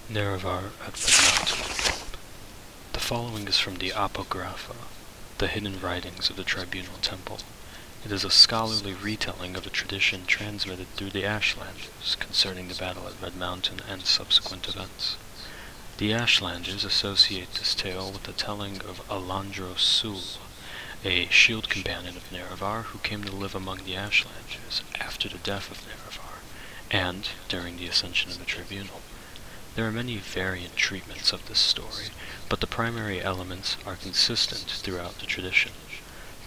Nerevar at Mountain. The following is from the Apocrypha, the hidden writings of the Tribunal Temple. It is a scholarly retelling of a tradition transmitted through the Ashlanders concerning the battle at Red Mountain and subsequent events. The Ashlanders associate this tale with the telling of Alandro Sul, a shield companion of Nerevar who came to live among the Ashlanders after the death of Nerevar, and during the ascension of the Tribunal. There are many variant treatments of this story, but the primary elements are consistent throughout the tradition.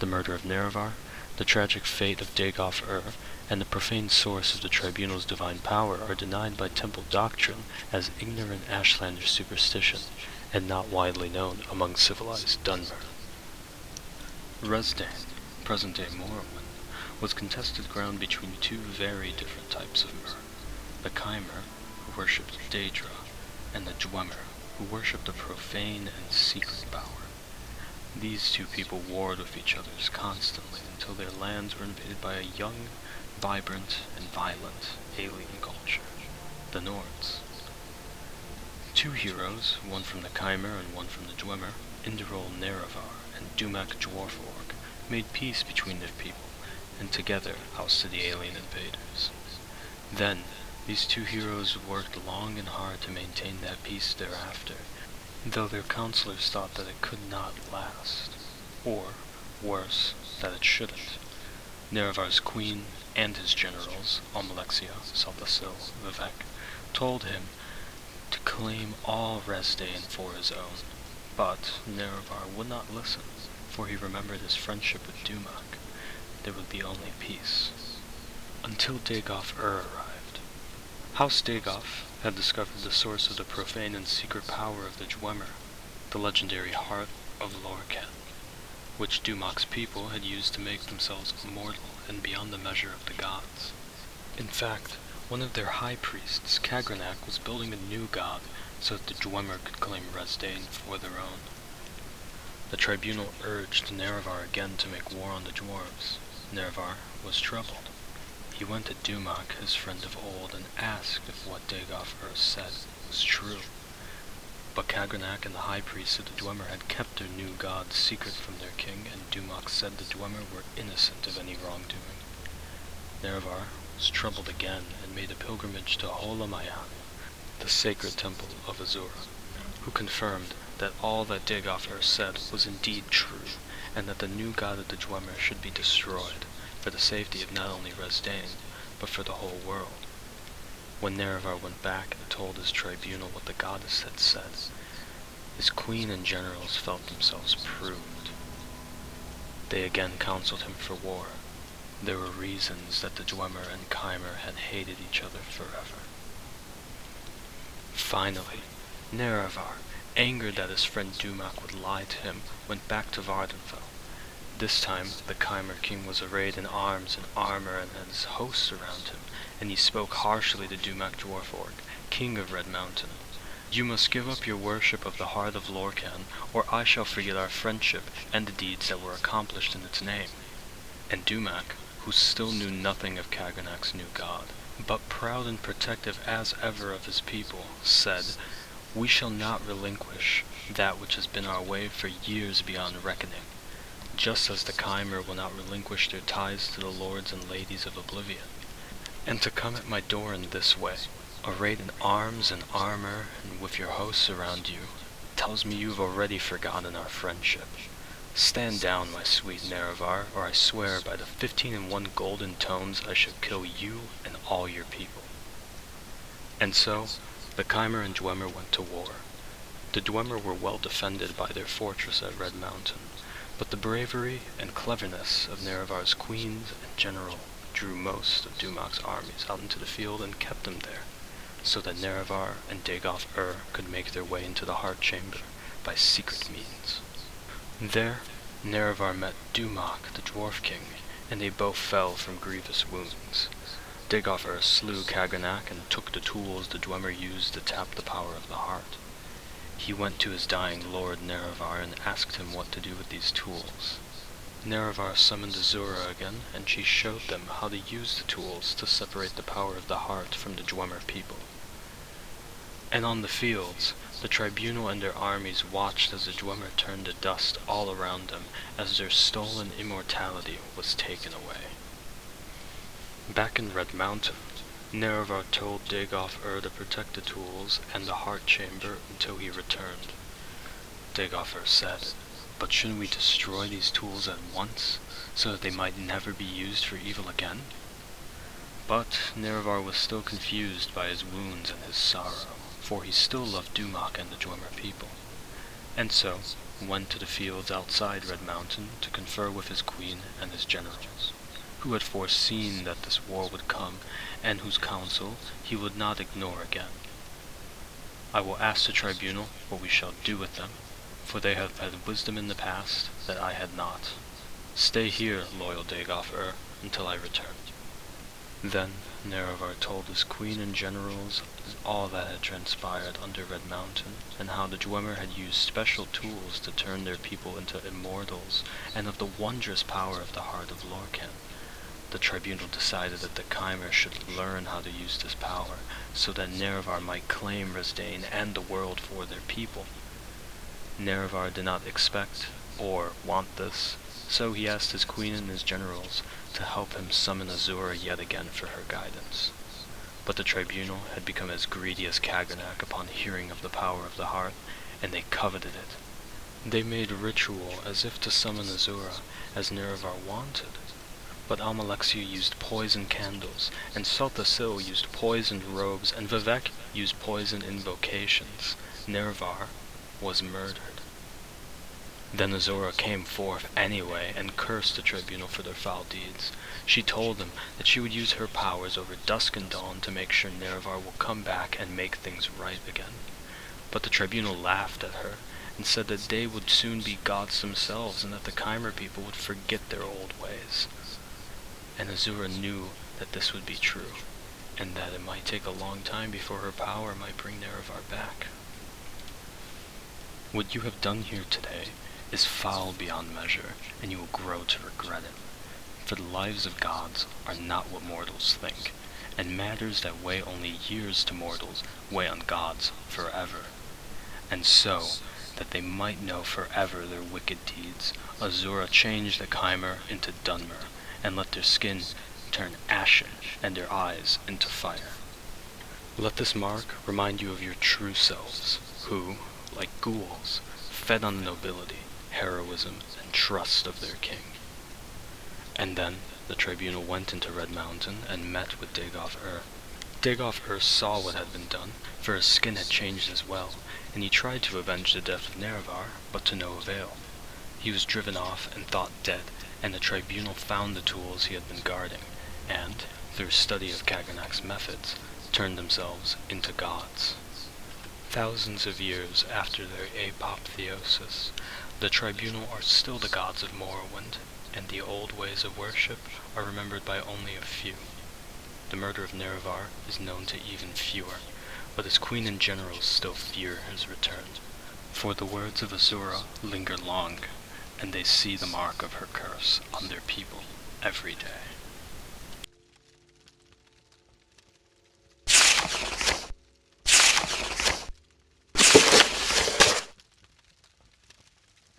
The murder of Nerevar, the tragic fate of Dagoth-Ur, and the profane source of the Tribunal's divine power are denied by temple doctrine as ignorant Ashlander superstition, and not widely known among civilized Dunmer. Resdayn, present-day Morrowind, was contested ground between two very different types of Mer: the Chimer, who worshipped Daedra, and the Dwemer, who worshipped a profane and secret power. These two people warred with each other constantly until their lands were invaded by a young, vibrant, and violent alien culture, the Nords. Two heroes, one from the Chimer and one from the Dwemer, Indirol Nerevar and Dumak Dwarforg, made peace between their people, and together ousted the alien invaders. Then, these two heroes worked long and hard to maintain that peace thereafter, though their counselors thought that it could not last, or, worse, that it shouldn't. Nerevar's queen and his generals, Almalexia, Saltasil, Vivek, told him to claim all Resdayn for his own, but Nerevar would not listen, for he remembered his friendship with Dumak. There would be only peace. Until Dagoth-Ur arrived. House Dagoth had discovered the source of the profane and secret power of the Dwemer, the legendary heart of Lorkhan, which Dumak's people had used to make themselves immortal and beyond the measure of the gods. In fact, one of their high priests, Kagranak, was building a new god so that the Dwemer could claim Resdayn for their own. The tribunal urged Nerevar again to make war on the dwarves. Nerevar was troubled. He went to Dumak, his friend of old, and asked if what Dagoth-Ur said was true. But Kagranak and the high priests of the Dwemer had kept their new god secret from their king, and Dumak said the Dwemer were innocent of any wrongdoing. Nerevar was troubled again and made a pilgrimage to Holamayan, the sacred temple of Azura, who confirmed that all that Dagoth-Ur said was indeed true, and that the new god of the Dwemer should be destroyed, for the safety of not only Resdayn, but for the whole world. When Nerevar went back and told his tribunal what the goddess had said, his queen and generals felt themselves proved. They again counseled him for war. There were reasons that the Dwemer and Chimer had hated each other forever. Finally, Nerevar, angered that his friend Dumak would lie to him, went back to Vardenfell. This time, the Chimer king was arrayed in arms and armor and had his hosts around him, and he spoke harshly to Dumak Dwarforg, king of Red Mountain. "You must give up your worship of the heart of Lorkhan, or I shall forget our friendship and the deeds that were accomplished in its name." And Dumak, who still knew nothing of Kagranak's new god, but proud and protective as ever of his people, said, "We shall not relinquish that which has been our way for years beyond reckoning, just as the Chimer will not relinquish their ties to the lords and ladies of Oblivion. And to come at my door in this way, arrayed in arms and armor and with your hosts around you, tells me you've already forgotten our friendship. Stand down, my sweet Nerevar, or I swear by the 15 golden tones I shall kill you and all your people." And so, the Chimer and Dwemer went to war. The Dwemer were well defended by their fortress at Red Mountain, but the bravery and cleverness of Nerevar's queens and general drew most of Dumak's armies out into the field and kept them there, so that Nerevar and Dagoth-Ur could make their way into the heart chamber by secret means. There, Nerevar met Dumak, the dwarf king, and they both fell from grievous wounds. Dagoth-Ur slew Kagranak and took the tools the Dwemer used to tap the power of the heart. He went to his dying lord Nerevar and asked him what to do with these tools. Nerevar summoned Azura again, and she showed them how to use the tools to separate the power of the heart from the Dwemer people. And on the fields, the tribunal and their armies watched as the Dwemer turned to dust all around them as their stolen immortality was taken away. Back in Red Mountain, Nerevar told Dagoth to protect the tools and the heart chamber until he returned. Dagoth said, "But shouldn't we destroy these tools at once, so that they might never be used for evil again?" But Nerevar was still confused by his wounds and his sorrow, for he still loved Dumak and the Dwemer people, and so went to the fields outside Red Mountain to confer with his queen and his generals, who had foreseen that this war would come, and whose counsel he would not ignore again. "I will ask the tribunal what we shall do with them, for they have had wisdom in the past that I had not. Stay here, loyal Dagoth until I return." Then Nerevar told his queen and generals all that had transpired under Red Mountain, and how the Dwemer had used special tools to turn their people into immortals, and of the wondrous power of the heart of Lorcan. The tribunal decided that the Chimer should learn how to use this power, so that Nerevar might claim Resdain and the world for their people. Nerevar did not expect or want this, so he asked his queen and his generals to help him summon Azura yet again for her guidance. But the tribunal had become as greedy as Kaganak upon hearing of the power of the heart, and they coveted it. They made ritual as if to summon Azura, as Nerevar wanted. But Almalexia used poison candles, and Sultasil used poisoned robes, and Vivek used poison invocations. Nerevar was murdered. Then Azura came forth anyway and cursed the tribunal for their foul deeds. She told them that she would use her powers over dusk and dawn to make sure Nerevar will come back and make things right again. But the tribunal laughed at her and said that they would soon be gods themselves and that the Chimer people would forget their old ways. And Azura knew that this would be true, and that it might take a long time before her power might bring Nerevar back. "What you have done here today is foul beyond measure, and you will grow to regret it. For the lives of gods are not what mortals think, and matters that weigh only years to mortals weigh on gods forever. And so, that they might know forever their wicked deeds, Azura changed the Chimer into Dunmer, and let their skin turn ashen and their eyes into fire. Let this mark remind you of your true selves, who, like ghouls, fed on the nobility, heroism, and trust of their king." And then the tribunal went into Red Mountain and met with Dagoth. Dagoth saw what had been done, for his skin had changed as well, and he tried to avenge the death of Nerevar, but to no avail. He was driven off and thought dead, and the tribunal found the tools he had been guarding, and, through study of Kaganak's methods, turned themselves into gods. Thousands of years after their apotheosis, the tribunal are still the gods of Morrowind, and the old ways of worship are remembered by only a few. The murder of Nerevar is known to even fewer, but his queen and generals still fear his return, for the words of Azura linger long, and they see the mark of her curse on their people every day.